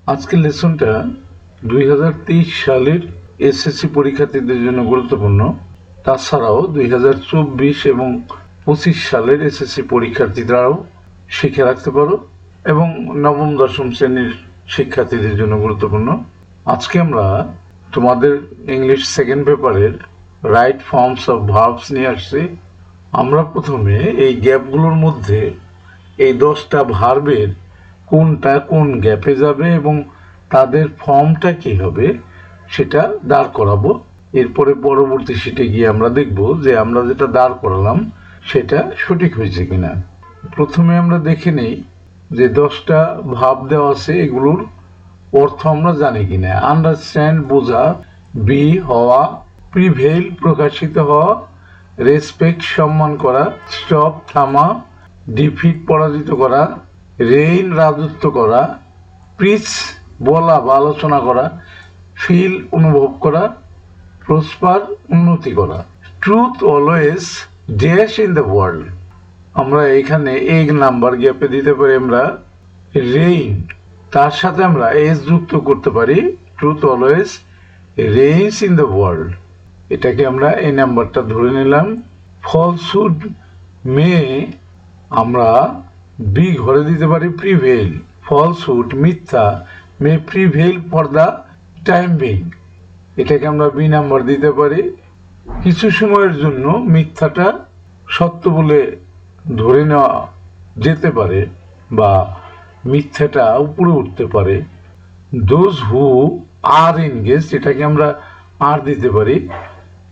আজকের লেসনটা 2023 সালের এসএসসি পরীক্ষার্থীদের জন্য গুরুত্বপূর্ণ। তাছাড়াও 2024 এবং 25 সালের এসএসসি পরীক্ষার্থীরাও শিখে রাখতে পারো এবং নবম দশম শ্রেণীর শিক্ষার্থীদের জন্য গুরুত্বপূর্ণ। আজকে আমরা তোমাদের ইংলিশ সেকেন্ড পেপারের রাইট ফর্মস অফ ভার্বস নিয়ে আসছি। আমরা প্রথমে এই গ্যাপগুলোর মধ্যে এই 10টা ভার্বের কোনটা কোন গ্যাপে যাবে এবং তাদের ফর্মটা কি হবে সেটা দাঁড় করাবো। এরপরে পরবর্তী শিটে গিয়ে আমরা দেখব যে আমরা যেটা দাঁড় করালাম সেটা সঠিক হয়েছে কিনা। প্রথমে আমরা দেখে নেই যে 10টা ভাব দেওয়া আছে, এগুলোর অর্থ আমরা জানি কিনা। আন্ডারস্ট্যান্ড বোঝা, বি হওয়া, প্রিভেইল প্রকাশিত হওয়া, রেসপেক্ট সম্মান করা, স্টপ থামা, ডিফিট পরাজিত করা, রেইন রাজত্ব করা, প্রিচ বলা বা আলোচনা করা, ফিল অনুভব করা, প্রসপার উন্নতি করা। Truth always dash in the world, আমরা এখানে এক নাম্বার গ্যাপে দিতে পারি আমরা রেইন, তার সাথে আমরা এস যুক্ত করতে পারি truth always rains in the world, এটাকে আমরা এই নাম্বারটা ধরে নিলাম। ফলসুড মে আমরা বি ঘরে দিতে পারি প্রিভেইল, ফলসুড মিথ্যা may prevail for the time being, এটাকে আমরা বি নাম্বার দিতে পারি। কিছু সময়ের জন্য মিথ্যাটা সত্য বলে ধরে নেওয়া যেতে পারে বা মিথ্যাটা উপরে উঠতে পারে। দোজ হু আর এনগেজড, এটাকে আমরা আর দিতে পারি,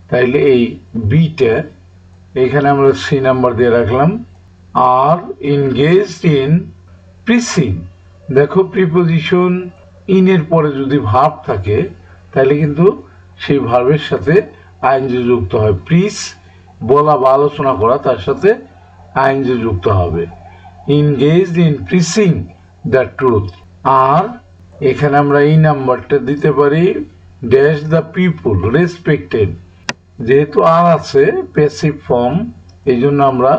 তাইলে এই বিটা এখানে আমরা সি নাম্বার দিয়ে রাখলাম। আর এনগেজড ইন প্রিসিং, দেখো প্রিপোজিশন ইন এর পরে যদি ভার্ব থাকে তাহলে কিন্তু সেই ভার্বের সাথে আইএনজি যুক্ত হয়। প্রিস বলা বা আলোচনা করা, তার সাথে আইএনজি যুক্ত হবে। Engaged in preaching the truth. আর এখানে আমরা এই নাম্বারটা দিতে পারি ড্যাশ দ্য পিপুল রেসপেক্টেড, যেহেতু আর আছে প্যাসিভ ফর্ম এই জন্য আমরা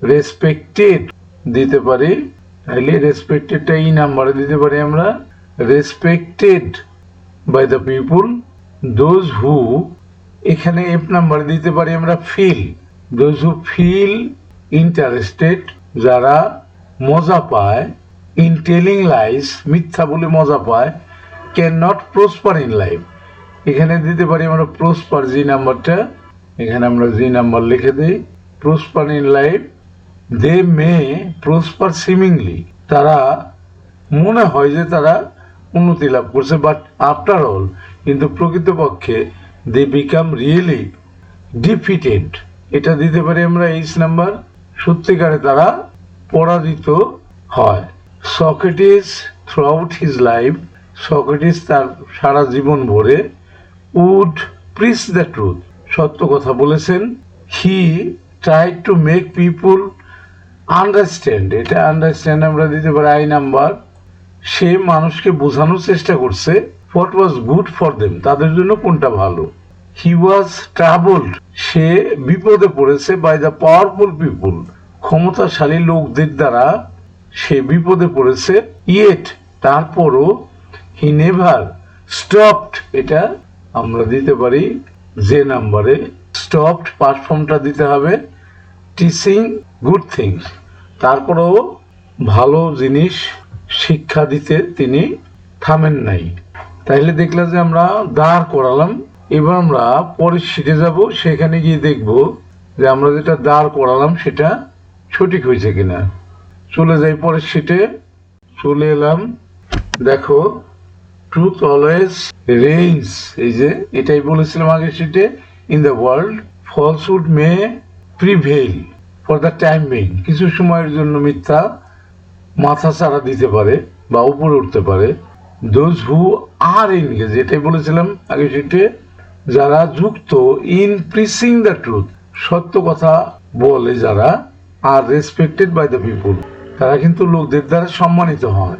রেসপেক্টেড দিতে পারি, তাহলে রেসপেক্টেডটা এই নাম্বারে দিতে পারি আমরা respected by the people. Those who এখানে এফ নাম্বার দিতে পারি আমরা feel, those who feel interested, যারা মজা পায়, ইন টেলিং লাইস মিথ্যা বলে মজা পায়, can not prosper in life, এখানে দিতে পারি আমরা প্রসপার জি নাম্বারটা, এখানে আমরা জি নাম্বার লিখে দিই prosper in life. They may prosper seemingly, তারা মনে হয় যে তারা উন্নতি লাভ করছে, বাট আফটার অল কিন্তু প্রকৃতপক্ষে দে বিকাম রিয়েলি ডিফিটেড, এটা দিতে পারি আমরা এইচ নাম্বার, সত্যিকারে তারা পরাজিত হয়। Socrates throughout his life, Socrates তার সারা জীবন ভরে উড প্রিচ দ্য ট্রুথ, সত্য কথা বলেছেন। হি tried to make people understand, এটা আন্ডারস্ট্যান্ড আমরা দিতে পারি আই নাম্বার, সে মানুষকে বোঝানোর চেষ্টা করছে what was good for them, তাদের জন্য কোনটা ভালো। হি ওয়াজ ট্রাবলড, সে বিপদে পড়েছে বাই দ্য পাওয়ারফুল পিপুল, ক্ষমতাশালী লোকদের দ্বারা সে বিপদে পড়েছে। ইয়েট তারপরও হি নেভার স্টপড, এটা আমরা দিতে পারি যে নাম্বারে স্টপড পাস্ট ফর্মটা দিতে হবে টিচিং গুড থিংস, তারপরেও ভালো জিনিস শিক্ষা দিতে তিনি থামেন নাই। তাইলে দেখলাম যে আমরা দাঁড় করালাম, এবার আমরা পরের শিটে যাব, সেখানে গিয়ে দেখব যে আমরা যেটা দাঁড় করালাম সেটা সঠিক হয়েছে কিনা। চলে যাই পরের শিটে, চলে এলাম। দেখো ট্রুথ অলওয়েজ রেইনস, এই যে এটাই বলেছিলাম আগের শিটে, in the world. Falsehood May prevail for the time being, কিছু সময়ের জন্য মিথ্যা মাথা চাড়া দিতে পারে বা উপরে উঠতে পারে। দোজ হু আর এনগেজ, এটাই বলেছিলাম আগের শিটে, যারা যুক্ত ইন প্রিচিং দ্য ট্রুথ, সত্য কথা বলে যারা, আর রেসপেক্টেড বাই দ্য পিপুল, তারা কিন্তু লোকদের দ্বারা সম্মানিত হয়।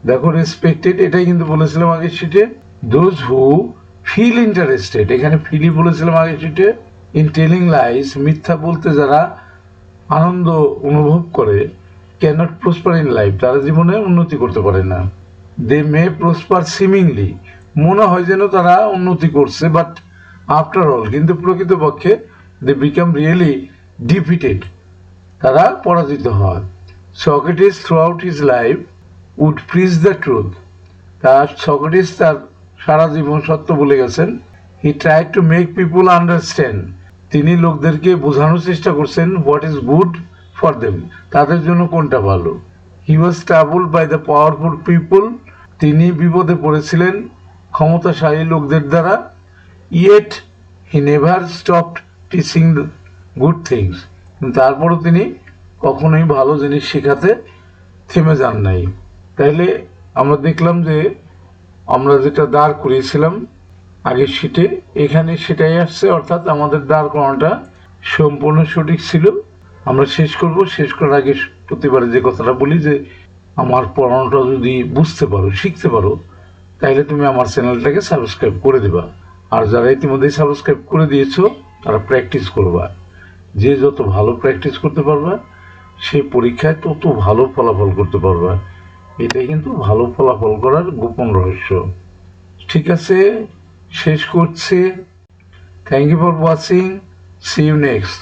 দেখো রেসপেক্টেড এটাই কিন্তু বলেছিলাম আগের শিটে। দোজ হু ফিল ইন্টারেস্টেড, এখানে ফিলই বলেছিলাম আগের শিটে। ইন টেলিং লাইস, মিথ্যা বলতে যারা আনন্দ অনুভব করে, can not prosper in life, তারা জীবনে উন্নতি করতে পারে না। দে মে প্রসপার সিমিংলি, মনে হয় যেন তারা উন্নতি করছে, বাট আফটার অল কিন্তু প্রকৃতপক্ষে দে বিকাম রিয়েলি ডিফিটেড, তারা পরাজিত হয়। Socrates throughout his life would preach the truth, Socrates তার সারা জীবন সত্য বলে গেছেন। He tried to make people understand, তিনি লোকদেরকে বোঝানোর চেষ্টা করছেন what is good for them, তাদের জন্য কোনটা ভালো। He was troubled by the powerful people, তিনি বিপদে পড়েছিলেন ক্ষমতাশালী লোকদের দ্বারা। Yet he never stopped teaching good things, তারপরও তিনি কখনোই ভালো জিনিস শেখাতে থেমে যান নাই। তাইলে আমরা দেখলাম যে আমরা যেটা দাঁড় করিয়েছিলাম আগের শীটে, এখানে সেটাই আসছে, অর্থাৎ আমাদের দাঁড় করানোটা সম্পূর্ণ সঠিক ছিল। আমরা শেষ করব, শেষ করার আগে প্রতিবারে যে কথাটা বলি যে আমার পড়ানোটা যদি বুঝতে পারো, শিখতে পারো, তাইলে তুমি আমার চ্যানেলটাকে সাবস্ক্রাইব করে দিবা। আর যারা ইতিমধ্যেই সাবস্ক্রাইব করে দিয়েছো তারা প্র্যাকটিস করবা, যে যত ভালো প্র্যাকটিস করতে পারবা সেই পরীক্ষায় তত ভালো ফলাফল করতে পারবা। এটাই কিন্তু ভালো ফলাফল করার গোপন রহস্য। ঠিক আছে, শেষ করছি। Thank you for watching, see you next.